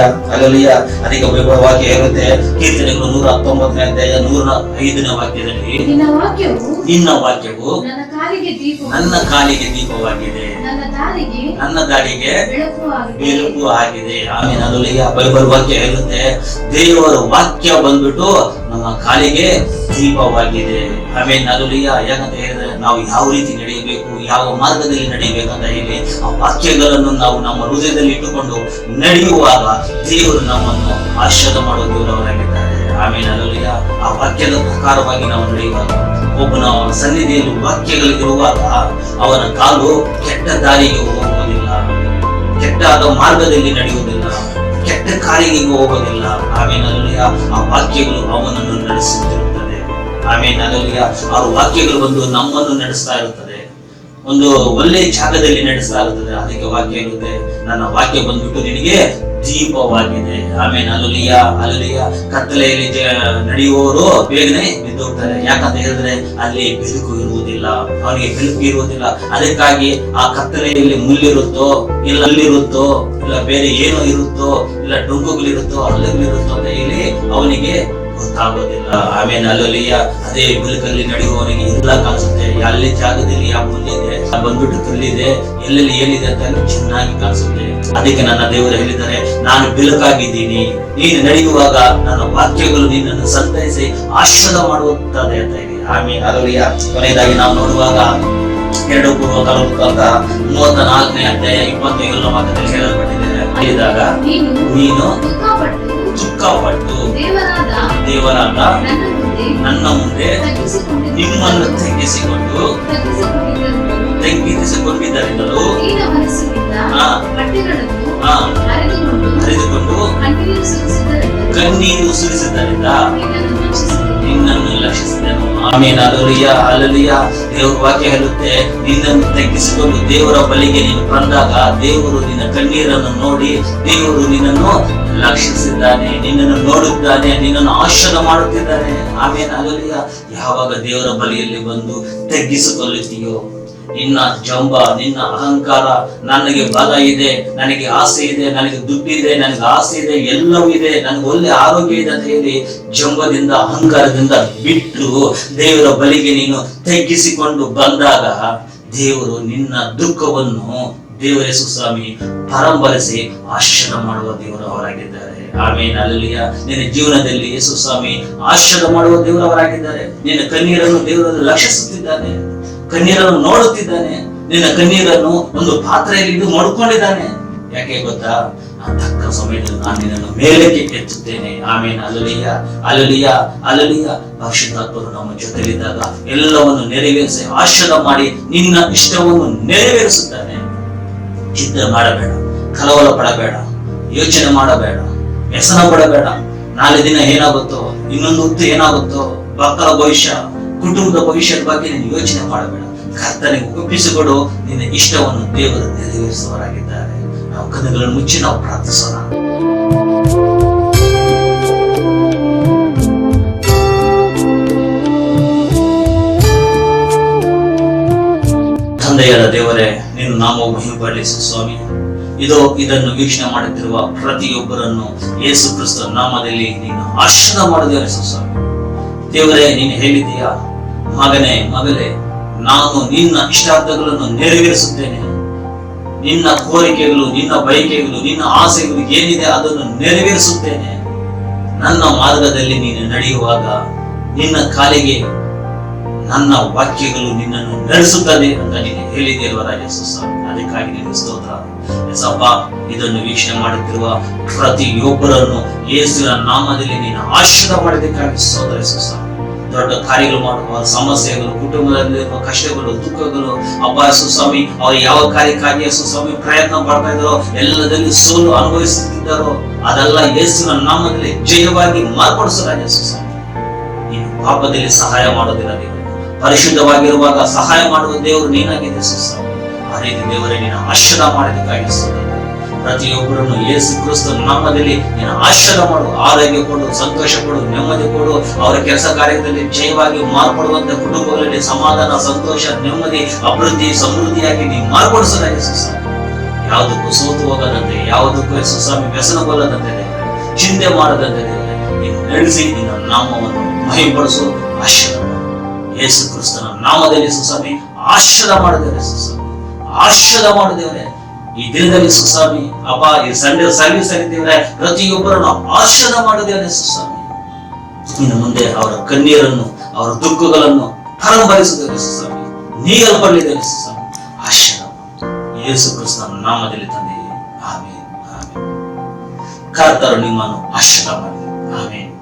ಅದಕ್ಕೆ ವಾಕ್ಯ ಹೇಳುತ್ತೆ, ಕೀರ್ತನೆಗಳು 119ನೇ ಅಧ್ಯಾಯ 105ನೇ ವಾಕ್ಯದಲ್ಲಿ, ನಿನ್ನ ವಾಕ್ಯವು ನನ್ನ ಕಾಲಿಗೆ ದೀಪವಾಗಿದೆ, ನನ್ನ ದಾರಿಗೆ ಬೆಳಕು ಆಗಿದೆ. ಆಮೇಲೆ ಅಲ್ಲೂಯ್ಯ, ಬೈಬಲ್ ವಾಕ್ಯ ಹೇಳುತ್ತೆ, ದೇವರ ವಾಕ್ಯ ಬಂದ್ಬಿಟ್ಟು ನಮ್ಮ ಕಾಲಿಗೆ ದೀಪವಾಗಿದೆ. ಆಮೇಲೆ ಅಲ್ಲೂಯ್ಯ, ಯಾಕಂತ ಹೇಳಿದ್ರೆ ನಾವು ಯಾವ ರೀತಿ ನಡೆಯಬೇಕು, ಯಾವ ಮಾರ್ಗದಲ್ಲಿ ನಡೆಯಬೇಕಂತ ಹೇಳಿ ಆ ವಾಕ್ಯಗಳನ್ನು ನಾವು ನಮ್ಮ ಹೃದಯದಲ್ಲಿ ಇಟ್ಟುಕೊಂಡು ನಡೆಯುವಾಗ ದೇವರು ನಮ್ಮನ್ನು ಆಶೀರ್ವಾದ ಮಾಡುವ ದೇವರವರಾಗಿದ್ದಾರೆ. ಆಮೇಲೆ ಅಲ್ಲೂಯ್ಯ, ಆ ವಾಕ್ಯದ ಪ್ರಕಾರವಾಗಿ ನಾವು ನಡೆಯುವಾಗ, ಒಬ್ಬನ ಸನ್ನಿಧಿಯಲ್ಲಿ ವಾಕ್ಯಗಳಿರುವಾಗ ಅವನ ಕಾಲು ಕೆಟ್ಟ ದಾರಿಗೆ ಹೋಗುವುದಿಲ್ಲ, ಕೆಟ್ಟಾದ ಮಾರ್ಗದಲ್ಲಿ ನಡೆಯುವುದಿಲ್ಲ, ಕೆಟ್ಟ ಕಾರ್ಯಕ್ಕೆ ಹೋಗೋದಿಲ್ಲ. ಆಮೇಲೆ ಅಲ್ಲೂಯ್ಯ, ಆ ವಾಕ್ಯಗಳು ಅವನನ್ನು ನಡೆಸುತ್ತಿರುತ್ತದೆ. ಆಮೇಲೆ ಅಲ್ಲೂಯ್ಯ, ಆ ವಾಕ್ಯಗಳು ಬಂದು ನಮ್ಮನ್ನು ನಡೆಸ್ತಾ ಇರುತ್ತದೆ, ಒಂದು ಒಳ್ಳೆ ಜಾಗದಲ್ಲಿ ನಡೆಸ್ತಾ ಇರುತ್ತದೆ. ಅದಕ್ಕೆ ವಾಕ್ಯ ಇರುತ್ತೆ, ನನ್ನ ವಾಕ್ಯ ಬಂದ್ಬಿಟ್ಟು ನಿನಗೆ ದೀಪವಾಗಿದೆ. ಆಮೇಲೆ ಅಲ್ಲೂಯ್ಯ, ಕತ್ತಲೆಯಲ್ಲಿ ನಡೆಯುವವರು ಬೇಗನೆ ಬಿದ್ದೋಗ್ತಾರೆ. ಯಾಕಂತ ಹೇಳಿದ್ರೆ ಅಲ್ಲಿ ಬೆಳಕು ಇರುವುದಿಲ್ಲ, ಅವನಿಗೆ ಬೆಳಕು ಇರುವುದಿಲ್ಲ. ಅದಕ್ಕಾಗಿ ಆ ಕತ್ತಲೆಯಲ್ಲಿ ಮುಳ್ಳಿರುತ್ತೋ, ಇಲ್ಲ ಅಲ್ಲಿರುತ್ತೋ, ಇಲ್ಲ ಬೇರೆ ಏನೋ ಇರುತ್ತೋ, ಇಲ್ಲ ಡೊಂಕುಗಳಿರುತ್ತೋ, ಹಲ್ಲುಗಳಿರುತ್ತೋ ಅಂತ ಹೇಳಿ ಅವನಿಗೆ ಗೊತ್ತಾಗೋದಿಲ್ಲ. ಆಮೇಲೆ ಅಲ್ಲೂಯ್ಯ, ಅದೇ ಬೆಳಕಲ್ಲಿ ನಡೆಯುವವನಿಗೆ ಎಲ್ಲ ಕಾಣಿಸುತ್ತೆ. ಅಲ್ಲಿ ಜಾಗದಲ್ಲಿ ಯಾವ ಮುಳ್ಳಿದೆ, ಬಂದ್ಬಿಟ್ಟು ಕಲ್ಲಿದೆ, ಎಲ್ಲೆಲ್ಲಿ ಏನಿದೆ ಅಂತ ಚೆನ್ನಾಗಿ ಕಾಣಿಸುತ್ತೆ. ಅದಕ್ಕೆ ನನ್ನ ದೇವರು ಹೇಳಿದ್ದಾರೆ, ನಾನು ಬೆಳಕಾಗಿದ್ದೀನಿ, ನೀನು ನಡೆಯುವಾಗ ನನ್ನ ವಾಕ್ಯಗಳು ನಿನ್ನನ್ನು ಸಂತೈಸಿ ಆಶೀರ್ವಾದ ಮಾಡುತ್ತದೆ ಅಂತ ಹೇಳಿ. ಆಮೇಲೆ ಅಲ್ಲೂಯ್ಯ, ಕೊನೆಯದಾಗಿ ನಾವು ನೋಡುವಾಗ 2 ಪೂರ್ವಕಾಲ 34ನೇ ಅಧ್ಯಾಯ 27ನೇ ವಾಕ್ಯದಲ್ಲಿ ಹೇಳಲ್ಪಟ್ಟಿದೆ, ಹೇಳಿದಾಗ ನೀನು ದುಃಖಪಟ್ಟು ದೇವರಾದ ನನ್ನ ಮುಂದೆ ನಿಮ್ಮನ್ನು ತಗ್ಗಿಸಿಕೊಂಡಿದ್ದರಿಂದಲೂ ಹರಿದುಕೊಂಡು ಕಣ್ಣೀರು ಸುರಿಸಿದ್ದರಿಂದ ನಿನ್ನನ್ನು ಲಕ್ಷಿಸಿದನು. ಆಮೇಲೆ ಅಲ್ಲೂಯ್ಯ, ದೇವರ ವಾಕ್ಯ ಹೇಳುತ್ತೆ, ನಿನ್ನನ್ನು ತಗ್ಗಿಸಿಕೊಂಡು ದೇವರ ಬಳಿಗೆ ನೀನು ಬಂದಾಗ ದೇವರು ನಿನ್ನ ಕಣ್ಣೀರನ್ನು ನೋಡಿ ದೇವರು ನಿನ್ನನ್ನು ಲಕ್ಷಿಸಿದ್ದಾನೆ, ನಿನ್ನನ್ನು ನೋಡುತ್ತಾನೆ, ನಿನ್ನನ್ನು ಆಶೀರ್ವಾದ ಮಾಡುತ್ತಿದ್ದಾನೆ. ಆಮೇಲೆ ಅಲ್ಲೂಯ್ಯ, ಯಾವಾಗ ದೇವರ ಬಳಿಯಲ್ಲಿ ಬಂದು ತಗ್ಗಿಸಿಕೊಳ್ಳುತ್ತೀಯೋ, ನಿನ್ನ ಜಂಬ, ನಿನ್ನ ಅಹಂಕಾರ, ನನಗೆ ಬಲ ಇದೆ, ನನಗೆ ಆಸೆ ಇದೆ, ನನಗೆ ದುಡ್ಡಿದೆ, ನನಗೆ ಆಸೆ ಇದೆ, ಎಲ್ಲವೂ ಇದೆ, ನನಗೆ ಒಳ್ಳೆ ಆರೋಗ್ಯ ಇದೆ ಅಂತ ಹೇಳಿ ಜಂಬದಿಂದ, ಅಹಂಕಾರದಿಂದ ಬಿಟ್ಟು ದೇವರ ಬಳಿಗೆ ನೀನು ತಗ್ಗಿಸಿಕೊಂಡು ಬಂದಾಗ ದೇವರು ನಿನ್ನ ದುಃಖವನ್ನು ದೇವರ ಯೇಸು ಸ್ವಾಮಿ ಪರಂಬರಿಸಿ ಆಶೀರ್ವಾದ ಮಾಡುವ ದೇವರು ಅವರಾಗಿದ್ದಾರೆ. ಆಮೇನ್ ಹಲ್ಲೆಲೂಯ. ನಿನ್ನ ಜೀವನದಲ್ಲಿ ಯೇಸು ಸ್ವಾಮಿ ಆಶೀರ್ವಾದ ಮಾಡುವ ದೇವರವರಾಗಿದ್ದಾರೆ. ನಿನ್ನ ಕಣ್ಣೀರನ್ನು ದೇವರನ್ನು ಲಕ್ಷಿಸುತ್ತಿದ್ದಾನೆ, ಕಣ್ಣೀರನ್ನು ನೋಡುತ್ತಿದ್ದಾನೆ, ನಿನ್ನ ಕಣ್ಣೀರನ್ನು ಒಂದು ಪಾತ್ರೆಯಲ್ಲಿ ಇದು ಮಾಡಿಕೊಂಡಿದ್ದಾನೆ. ಯಾಕೆ ಗೊತ್ತಾ? ತಕ್ಕ ಸಮಯದಲ್ಲಿ ನಾನು ನಿನ್ನನ್ನು ಮೇಲಕ್ಕೆ ಎತ್ತುತ್ತೇನೆ. ಆಮೇನ್ ಹಲ್ಲೆಲೂಯ, ಹಲ್ಲೆಲೂಯ, ಹಲ್ಲೆಲೂಯ. ಪರಿಶುದ್ಧಾತ್ಮರು ನಮ್ಮ ಜೊತೆಲಿದ್ದಾಗ ಎಲ್ಲವನ್ನು ನೆರವೇರಿಸಿ ಆಶೀರ್ವಾದ ಮಾಡಿ ನಿನ್ನ ಇಷ್ಟವನ್ನು ನೆರವೇರಿಸುತ್ತಾನೆ. ಚಿಂತೆ ಮಾಡಬೇಡ, ಕಲವಲ ಪಡಬೇಡ, ಯೋಚನೆ ಮಾಡಬೇಡ, ವ್ಯಸನ ಪಡಬೇಡ. ನಾಳೆ ದಿನ ಏನಾಗುತ್ತೋ, ಇನ್ನೊಂದು ಹೊತ್ತು ಏನಾಗುತ್ತೋ, ಮಕ್ಕಳ ಭವಿಷ್ಯ, ಕುಟುಂಬದ ಭವಿಷ್ಯದ ಬಗ್ಗೆ ನೀನು ಯೋಚನೆ ಮಾಡಬೇಡ. ಕರ್ತನಿಗೆ ಒಪ್ಪಿಸಿಕೊಡು. ನಿನ್ನ ಇಷ್ಟವನ್ನು ದೇವರು ನೆರವೇರಿಸುವವರಾಗಿದ್ದಾರೆ. ನಾವು ಕಣ್ಣುಗಳನ್ನು ಮುಚ್ಚಿ ನಾವು ಪ್ರಾರ್ಥಿಸೋಣ. ತಂದೆಯಾದ ದೇವರೇ, ನಿನ್ನ ನಾಮವು ಮಹಿಮೆಪಡಲಿ ಸ್ವಾಮಿ. ಇದನ್ನು ವೀಕ್ಷಣೆ ಮಾಡುತ್ತಿರುವ ಪ್ರತಿಯೊಬ್ಬರನ್ನು ಯೇಸು ಕ್ರಿಸ್ತ ನಾಮದಲ್ಲಿ ನೀನು ಆಶೀರ್ವಾದ ಮಾಡಿದ್ದೇವೆ ಸ್ವಾಮಿ. ದೇವರೇ, ನೀನು ಹೇಳಿದೀಯಾ, ಮಗನೇ ಮಗಳೇ, ನಾನು ನಿನ್ನ ಇಷ್ಟಾರ್ಥಗಳನ್ನು ನೆರವೇರಿಸುತ್ತೇನೆ. ನಿನ್ನ ಕೋರಿಕೆಗಳು, ನಿನ್ನ ಬಯಕೆಗಳು, ನಿನ್ನ ಆಸೆಗಳು ಏನಿದೆ ಅದನ್ನು ನೆರವೇರಿಸುತ್ತೇನೆ. ನನ್ನ ಮಾರ್ಗದಲ್ಲಿ ನೀನು ನಡೆಯುವಾಗ ನಿನ್ನ ಕಾಲಿಗೆ ನನ್ನ ವಾಕ್ಯಗಳು ನಿನ್ನನ್ನು ನಡೆಸುತ್ತದೆ ಅಂತ ನೀನು ಹೇಳಿದೆಯಲ್ವ ಯೇಸು ಸ್ವಾಮಿ. ಅದಕ್ಕಾಗಿ ನಿನ್ನ ಸ್ತೋತ್ರ ಯೇಸಪ್ಪ. ಇದನ್ನು ವೀಕ್ಷಣೆ ಮಾಡುತ್ತಿರುವ ಪ್ರತಿಯೊಬ್ಬರನ್ನು ಯೇಸುವಿನ ನಾಮದಲ್ಲಿ ನೀನು ಆಶೀರ್ವಾದ ಮಾಡಿದ್ದಕ್ಕಾಗಿ ಸ್ತೋತ್ರ ಯೇಸು ಸ್ವಾಮಿ. ದೊಡ್ಡ ಕಾರ್ಯಗಳು ಮಾಡುವ ಸಮಸ್ಯೆಗಳು, ಕುಟುಂಬದಲ್ಲಿರುವ ಕಷ್ಟಗಳು, ದುಃಖಗಳು, ಅಪ್ಪ ಯೇಸು ಸ್ವಾಮಿ, ಅವರು ಯಾವ ಕಾರ್ಯಕ್ಕಾಗಿ ಯೇಸು ಸ್ವಾಮಿ ಪ್ರಯತ್ನ ಪಡ್ತಾ ಇದ್ದಾರೋ, ಎಲ್ಲದಲ್ಲಿ ಸೋಲು ಅನುಭವಿಸುತ್ತಿದ್ದಾರೋ ಅದೆಲ್ಲ ಯೇಸುವಿನ ನಾಮದಲ್ಲಿ ಜಯವಾಗಿ ಮಾರ್ಪಡಿಸಲ್ಲ ಯೇಸು ಸ್ವಾಮಿ. ನೀನು ಪಾಪದಲ್ಲಿ ಸಹಾಯ ಮಾಡೋದಿಲ್ಲ ದೇವರು, ಪರಿಶುದ್ಧವಾಗಿರುವಾಗ ಸಹಾಯ ಮಾಡುವ ದೇವರು ನೀನಾಗಿದೆ ಯೇಸು ಸ್ವಾಮಿ. ಆ ರೀತಿ ದೇವರೇ ನೀನು ಆಶೀರ್ವಾದ ಮಾಡಿದ್ದಕ್ಕಾಗಿ ಸ್ತೋತ್ರ. ಪ್ರತಿಯೊಬ್ಬರನ್ನು ಯೇಸು ಕ್ರಿಸ್ತ ನಾಮದಲ್ಲಿ ನೀನು ಆಶೀರ್ವಾದ ಮಾಡು. ಆರೋಗ್ಯ ಕೊಡು, ಸಂತೋಷ ಕೊಡು, ನೆಮ್ಮದಿ ಕೊಡು. ಅವರ ಕೆಲಸ ಕಾರ್ಯದಲ್ಲಿ ಜಯವಾಗಿ ಮಾರ್ಪಡುವಂತ ಕುಟುಂಬಗಳಲ್ಲಿ ಸಮಾಧಾನ, ಸಂತೋಷ, ನೆಮ್ಮದಿ, ಅಭಿವೃದ್ಧಿ, ಸಮೃದ್ಧಿಯಾಗಿ ನೀನು ಮಾರ್ಪಡಿಸಲ್ಲ ಯೇಸು ಸ್ವಾಮಿ. ಯಾವುದಕ್ಕೂ ಸೋತು ಹೋಗದಂತೆ, ಯಾವುದಕ್ಕೂ ಯೇಸು ಸ್ವಾಮಿ ವ್ಯಸನಗೊಳ್ಳದಂತೆ ದೇವರೇ, ಚಿಂತೆ ಮಾಡದಂತೆ ದೇವರೇ ನೀನು ನಡೆಸಿ ನಿನ್ನ ನಾಮವನ್ನು ಮಹಿಮೆಪಡಿಸು, ಆಶೀರ್ವಾದ ಮಾಡು. ಯೇಸು ಕ್ರಿಸ್ತನ ನಾಮದಲ್ಲಿ ಯೇಸು ಸ್ವಾಮಿ ಆಶೀರ್ವಾದ ಮಾಡಿದ್ದೇವೆ ಯೇಸು ಸ್ವಾಮಿ, ಆಶೀರ್ವಾದ ಮಾಡಿದ್ದೇವೆ. ಈ ದಿನದಲ್ಲಿ ಸುಸ್ವಾಮಿ ಅಪ್ಪ, ಈ ಸಂಡೇ ಸರ್ವಿಸ್ ಆಗಿದ್ದೇವೆ, ಪ್ರತಿಯೊಬ್ಬರನ್ನು ಆಶೀರ್ವಾದ ಮಾಡಿದ್ದೇವೆ ಸುಸ್ವಾಮಿ. ಇನ್ನು ಮುಂದೆ ಅವರ ಕಣ್ಣೀರನ್ನು, ಅವರ ದುಃಖಗಳನ್ನು ಹರಭರಿಸಿದ್ದೇವೆ ಸುಸ್ವಾಮಿ, ನೀಗಲ್ಪಡಲಿದ್ದೇವೆ ಸುಸ್ವಾಮಿ. ಆಶೀರ್ವಾದ ಯೇಸು ಕ್ರಿಸ್ತನ ನಾಮದಲ್ಲಿ ತಂದೆ. ಆಮೇನ್, ಆಮೇನ್. ಕರ್ತರು ನಿಮ್ಮನ್ನು ಆಶೀರ್ವಾದ ಮಾಡಿ. ಆಮೇನ್.